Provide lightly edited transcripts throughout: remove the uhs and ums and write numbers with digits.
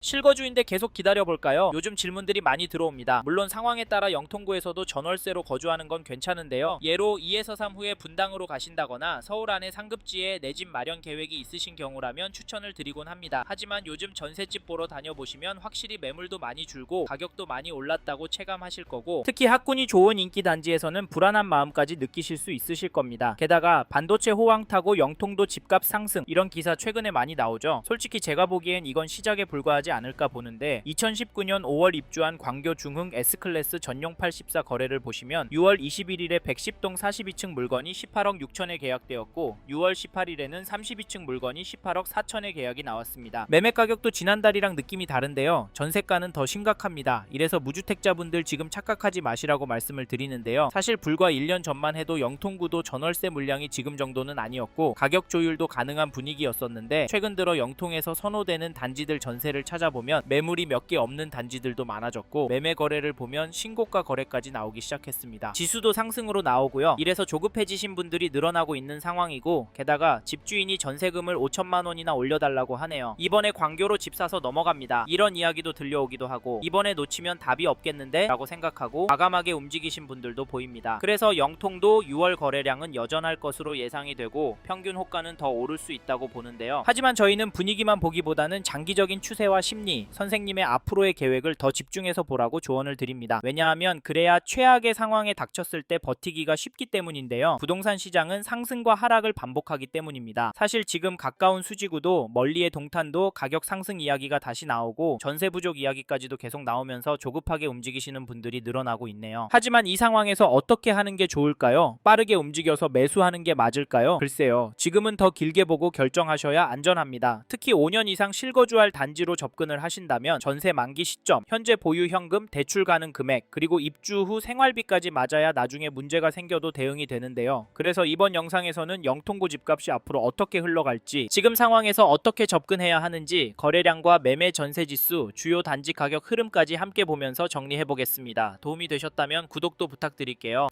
실거주인데 계속 기다려볼까요? 요즘 질문들이 많이 들어옵니다. 물론 상황에 따라 영통구에서도 전월세로 거주하는 건 괜찮은데요. 예로 2에서 3 후에 분당으로 가신다거나 서울 안에 상급지에 내 집 마련 계획이 있으신 경우라면 추천을 드리곤 합니다. 하지만 요즘 전셋집 보러 다녀보시면 확실히 매물도 많이 줄고 가격도 많이 올랐다고 체감하실 거고, 특히 학군이 좋은 인기 단지에서는 불안한 마음까지 느끼실 수 있으실 겁니다. 게다가 반도체 호황 타고 영통도 집값 상승, 이런 기사 최근에 많이 나오죠. 솔직히 제가 보기엔 이건 시작에 불과하지 않을까 보는데, 2019년 5월 입주한 광교 중흥 S클래스 전용 84 거래를 보시면 6월 21일에 110동 42층 물건이 18억 6천에 계약되었고, 6월 18일에는 32층 물건이 18억 4천에 계약이 나왔습니다. 매매 가격도 지난달이랑 느낌이 다른데요. 전세가는 더 심각합니다. 이래서 무주택자분들 지금 착각하지 마시라고 말씀을 드리는데요. 사실 불과 1년 전만 해도 영통구도 전월세 물량이 지금 정도는 아니었고 가격 조율도 가능한 분위기였었는데, 최근 들어 영통에서 선호되는 단지들 전세를 찾아보면 매물이 몇 개 없는 단지들도 많아졌고, 매매 거래를 보면 신고가 거래까지 나오기 시작했습니다. 지수도 상승으로 나오고요. 이래서 조급해지신 분들이 늘어나고 있는 상황이고, 게다가 집주인이 전세금을 5천만 원이나 올려달라고 하네요. 이번에 광교로 집 사서 넘어갑니다, 이런 이야기도 들려오기도 하고, 이번에 놓치면 답이 없겠는데? 라고 생각하고 과감하게 움직이신 분들도 보입니다. 그래서 영통도 6월 거래량은 여전할 것으로 예상이 되고 평균 호가는 더 오를 수 있다고 보는데요. 하지만 저희는 분위기만 보기보다는 장기적인 추세와 심리, 선생님의 앞으로의 계획을 더 집중해서 보라고 조언을 드립니다. 왜냐하면 그래야 최악의 상황에 닥쳤을 때 버티기가 쉽기 때문인데요. 부동산 시장은 상승과 하락을 반복하기 때문입니다. 사실 지금 가까운 수지구도, 멀리의 동탄도 가격 상승 이야기가 다시 나오고 전세 부족 이야기까지도 계속 나오면서 조급하게 움직이시는 분들이 늘어나고 있네요. 하지만 이 상황에서 어떻게 하는 게 좋을까요? 빠르게 움직여서 매수하는 게 맞을까요? 글쎄요. 지금은 더 길게 보고 결정하셔야 안전합니다. 특히 5년 이상 실거주할 단지로 접근을 하신다면 전세 만기 시점, 현재 보유 현금, 대출 가능 금액, 그리고 입주 후 생활비까지 맞아야 나중에 문제가 생겨도 대응이 되는데요. 그래서 이번 영상에서는 영통구 집값이 앞으로 어떻게 흘러갈지, 지금 상황에서 어떻게 접근해야 하는지, 거래량과 매매 전세 지수, 주요 단지 가격 흐름까지 함께 보면서 정리해보겠습니다. 도움이 되셨다면 구독도 부탁드릴게요.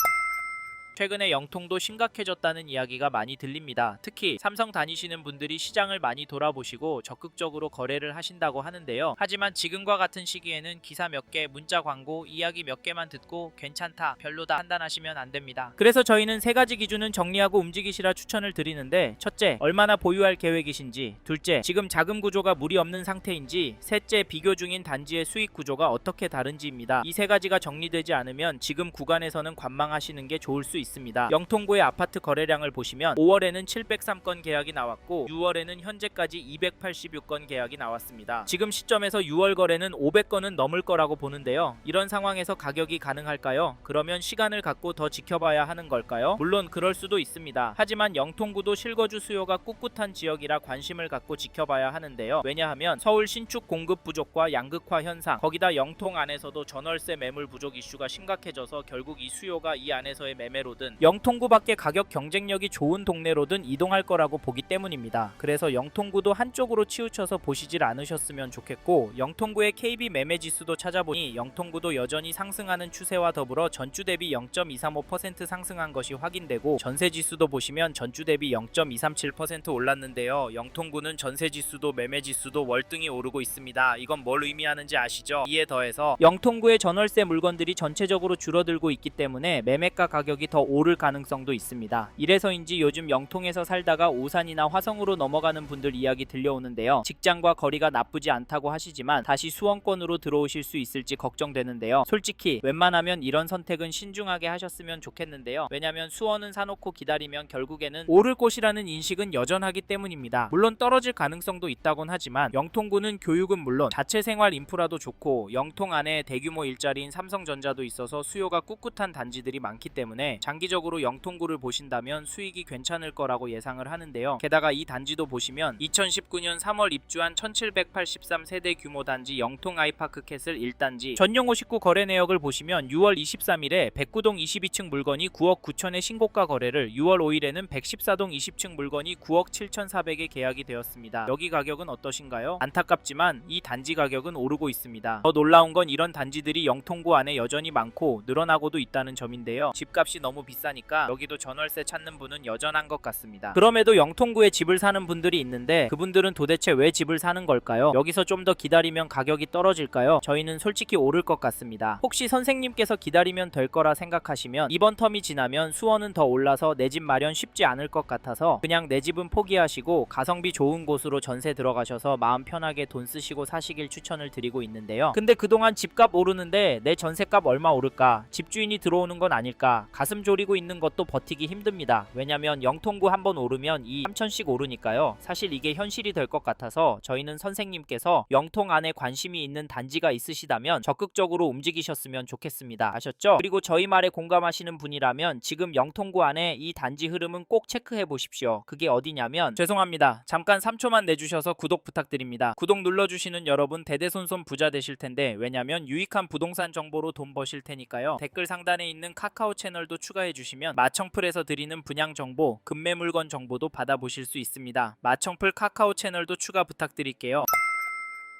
최근에 영통도 심각해졌다는 이야기가 많이 들립니다. 특히 삼성 다니시는 분들이 시장을 많이 돌아보시고 적극적으로 거래를 하신다고 하는데요. 하지만 지금과 같은 시기에는 기사 몇 개, 문자 광고, 이야기 몇 개만 듣고 괜찮다, 별로다 판단하시면 안 됩니다. 그래서 저희는 세 가지 기준은 정리하고 움직이시라 추천을 드리는데, 첫째, 얼마나 보유할 계획이신지, 둘째, 지금 자금 구조가 무리 없는 상태인지, 셋째, 비교 중인 단지의 수익 구조가 어떻게 다른지입니다. 이 세 가지가 정리되지 않으면 지금 구간에서는 관망하시는 게 좋을 수 있습니다. 영통구의 아파트 거래량을 보시면 5월에는 703건 계약이 나왔고 6월에는 현재까지 286건 계약이 나왔습니다. 지금 시점에서 6월 거래는 500건은 넘을 거라고 보는데요. 이런 상황에서 가격이 가능할까요? 그러면 시간을 갖고 더 지켜봐야 하는 걸까요? 물론 그럴 수도 있습니다. 하지만 영통구도 실거주 수요가 꿋꿋한 지역이라 관심을 갖고 지켜봐야 하는데요. 왜냐하면 서울 신축 공급 부족과 양극화 현상, 거기다 영통 안에서도 전월세 매물 부족 이슈가 심각해져서 결국 이 수요가 이 안에서의 매매로 영통구밖에 가격 경쟁력이 좋은 동네로든 이동할 거라고 보기 때문입니다. 그래서 영통구도 한쪽으로 치우쳐서 보시질 않으셨으면 좋겠고, 영통구의 KB 매매 지수도 찾아보니 영통구도 여전히 상승하는 추세와 더불어 전주 대비 0.235% 상승한 것이 확인되고, 전세 지수도 보시면 전주 대비 0.237% 올랐는데요. 영통구는 전세 지수도 매매 지수도 월등히 오르고 있습니다. 이건 뭘 의미하는지 아시죠? 이에 더해서 영통구의 전월세 물건들이 전체적으로 줄어들고 있기 때문에 매매가 가격이 더 오를 가능성도 있습니다. 이래서인지 요즘 영통에서 살다가 오산이나 화성으로 넘어가는 분들 이야기 들려오는데요. 직장과 거리가 나쁘지 않다고 하시지만 다시 수원권으로 들어오실 수 있을지 걱정되는데요. 솔직히 웬만하면 이런 선택은 신중하게 하셨으면 좋겠는데요. 왜냐면 수원은 사놓고 기다리면 결국에는 오를 곳이라는 인식은 여전하기 때문입니다. 물론 떨어질 가능성도 있다곤 하지만 영통구는 교육은 물론 자체 생활 인프라도 좋고 영통 안에 대규모 일자리인 삼성전자도 있어서 수요가 꿋꿋한 단지들이 많기 때문에 장기적으로 영통구를 보신다면 수익이 괜찮을 거라고 예상을 하는데요. 게다가 이 단지도 보시면 2019년 3월 입주한 1783세대 규모 단지 영통 아이파크 캐슬 1단지 전용 59 거래 내역을 보시면 6월 23일에 109동 22층 물건이 9억 9천의 신고가 거래를, 6월 5일에는 114동 20층 물건이 9억 7,400에 계약이 되었습니다. 여기 가격은 어떠신가요? 안타깝지만 이 단지 가격은 오르고 있습니다. 더 놀라운 건 이런 단지들이 영통구 안에 여전히 많고 늘어나고도 있다는 점인데요. 집값이 너무 비싸니까 여기도 전월세 찾는 분은 여전한 것 같습니다. 그럼에도 영통구에 집을 사는 분들이 있는데 그분들은 도대체 왜 집을 사는 걸까요? 여기서 좀 더 기다리면 가격이 떨어질까요? 저희는 솔직히 오를 것 같습니다. 혹시 선생님께서 기다리면 될 거라 생각하시면 이번 텀이 지나면 수원은 더 올라서 내 집 마련 쉽지 않을 것 같아서 그냥 내 집은 포기하시고 가성비 좋은 곳으로 전세 들어가셔서 마음 편하게 돈 쓰시고 사시길 추천을 드리고 있는데요. 근데 그동안 집값 오르는데 내 전세값 얼마 오를까? 집주인이 들어오는 건 아닐까? 가슴 졸이고 있는 것도 버티기 힘듭니다. 왜냐면 영통구 한번 오르면 3천씩 오르니까요. 사실 이게 현실이 될 것 같아서 저희는 선생님께서 영통 안에 관심이 있는 단지가 있으시다면 적극적으로 움직이셨으면 좋겠습니다. 아셨죠? 그리고 저희 말에 공감하시는 분이라면 지금 영통구 안에 이 단지 흐름은 꼭 체크해 보십시오. 그게 어디냐면 죄송합니다. 잠깐 3초만 내주셔서 구독 부탁드립니다. 구독 눌러주시는 여러분 대대손손 부자 되실 텐데 왜냐면 유익한 부동산 정보로 돈 버실 테니까요. 댓글 상단에 있는 카카오 채널도 추가해 주시면 마청풀에서 드리는 분양 정보, 급매 물건 정보도 받아보실 수 있습니다. 마청풀 카카오 채널도 추가 부탁드릴게요.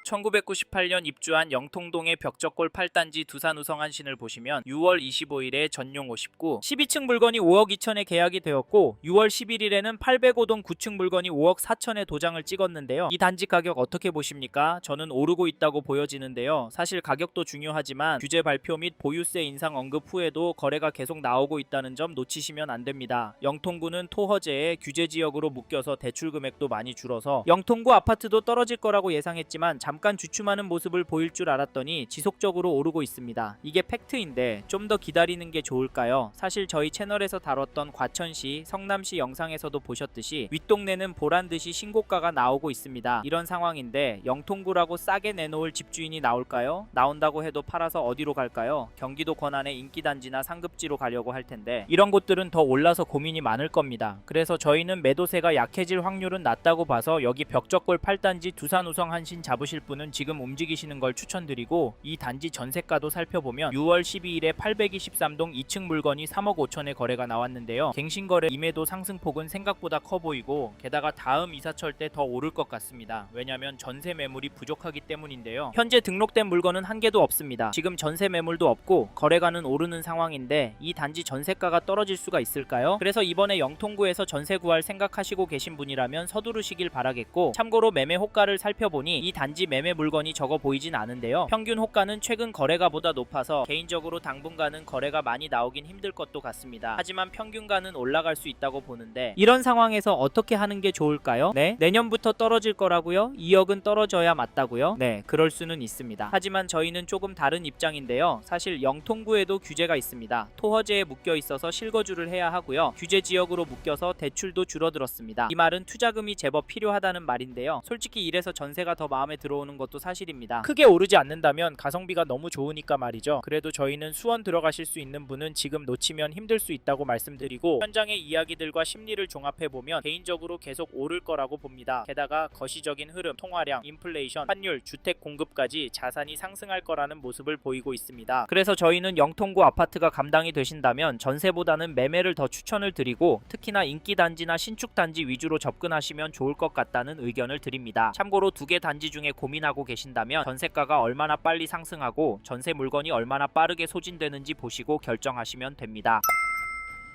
1998년 입주한 영통동의 벽적골 8단지 두산 우성한신을 보시면 6월 25일에 전용 59, 12층 물건이 5억 2천에 계약이 되었고 6월 11일에는 805동 9층 물건이 5억 4천에 도장을 찍었는데요. 이 단지 가격 어떻게 보십니까? 저는 오르고 있다고 보여지는데요. 사실 가격도 중요하지만 규제 발표 및 보유세 인상 언급 후에도 거래가 계속 나오고 있다는 점 놓치시면 안 됩니다. 영통구는 토허제에 규제 지역으로 묶여서 대출 금액도 많이 줄어서 영통구 아파트도 떨어질 거라고 예상했지만 잠깐 주춤하는 모습을 보일 줄 알았더니 지속적으로 오르고 있습니다. 이게 팩트인데 좀 더 기다리는 게 좋을까요? 사실 저희 채널에서 다뤘던 과천시, 성남시 영상에서도 보셨듯이 윗동네는 보란듯이 신고가가 나오고 있습니다. 이런 상황인데 영통구라고 싸게 내놓을 집주인이 나올까요? 나온다고 해도 팔아서 어디로 갈까요? 경기도 권안의 인기단지나 상급지로 가려고 할 텐데 이런 곳들은 더 올라서 고민이 많을 겁니다. 그래서 저희는 매도세가 약해질 확률은 낮다고 봐서 여기 벽적골 8단지 두산 우성 한신 잡으실 분은 지금 움직이시는 걸 추천드리고 이 단지 전세가도 살펴보면 6월 12일에 823동 2층 물건이 3억 5천에 거래가 나왔는데요. 갱신거래 임해도 상승폭은 생각보다 커 보이고 게다가 다음 이사철 때 더 오를 것 같습니다. 왜냐면 전세 매물이 부족하기 때문인데요. 현재 등록된 물건은 한 개도 없습니다. 지금 전세 매물도 없고 거래가는 오르는 상황인데 이 단지 전세가가 떨어질 수가 있을까요? 그래서 이번에 영통구에서 전세 구할 생각하시고 계신 분이라면 서두르시길 바라겠고 참고로 매매 호가를 살펴보니 이 단지 매매 물건이 적어 보이진 않은데요. 평균 호가는 최근 거래가보다 높아서 개인적으로 당분간은 거래가 많이 나오긴 힘들 것도 같습니다. 하지만 평균가는 올라갈 수 있다고 보는데 이런 상황에서 어떻게 하는 게 좋을까요? 네? 내년부터 떨어질 거라고요? 2억은 떨어져야 맞다고요? 네, 그럴 수는 있습니다. 하지만 저희는 조금 다른 입장인데요. 사실 영통구에도 규제가 있습니다. 토허제에 묶여 있어서 실거주를 해야 하고요. 규제 지역으로 묶여서 대출도 줄어들었습니다. 이 말은 투자금이 제법 필요하다는 말인데요. 솔직히 이래서 전세가 더 마음에 들어오는 것도 사실입니다. 크게 오르지 않는다면 가성비가 너무 좋으니까 말이죠. 그래도 저희는 수원 들어가실 수 있는 분은 지금 놓치면 힘들 수 있다고 말씀드리고 현장의 이야기들과 심리를 종합해보면 개인적으로 계속 오를 거라고 봅니다. 게다가 거시적인 흐름, 통화량, 인플레이션, 환율, 주택 공급까지 자산이 상승할 거라는 모습을 보이고 있습니다. 그래서 저희는 영통구 아파트가 감당이 되신다면 전세보다는 매매를 더 추천을 드리고 특히나 인기단지나 신축단지 위주로 접근하시면 좋을 것 같다는 의견을 드립니다. 참고로 두 개 단지 중에 고민하고 계신다면 전세가가 얼마나 빨리 상승하고 전세 물건이 얼마나 빠르게 소진되는지 보시고 결정하시면 됩니다.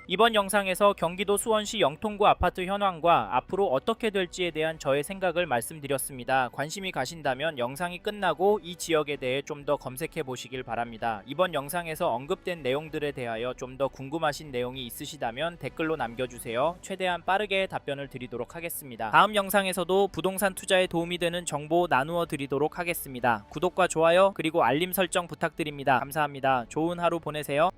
이번 영상에서 경기도 수원시 영통구 아파트 현황과 앞으로 어떻게 될지에 대한 저의 생각을 말씀드렸습니다. 관심이 가신다면 영상이 끝나고 이 지역에 대해 좀 더 검색해 보시길 바랍니다. 이번 영상에서 언급된 내용들에 대하여 좀 더 궁금하신 내용이 있으시다면 댓글로 남겨주세요. 최대한 빠르게 답변을 드리도록 하겠습니다. 다음 영상에서도 부동산 투자에 도움이 되는 정보 나누어 드리도록 하겠습니다. 구독과 좋아요 그리고 알림 설정 부탁드립니다. 감사합니다. 좋은 하루 보내세요.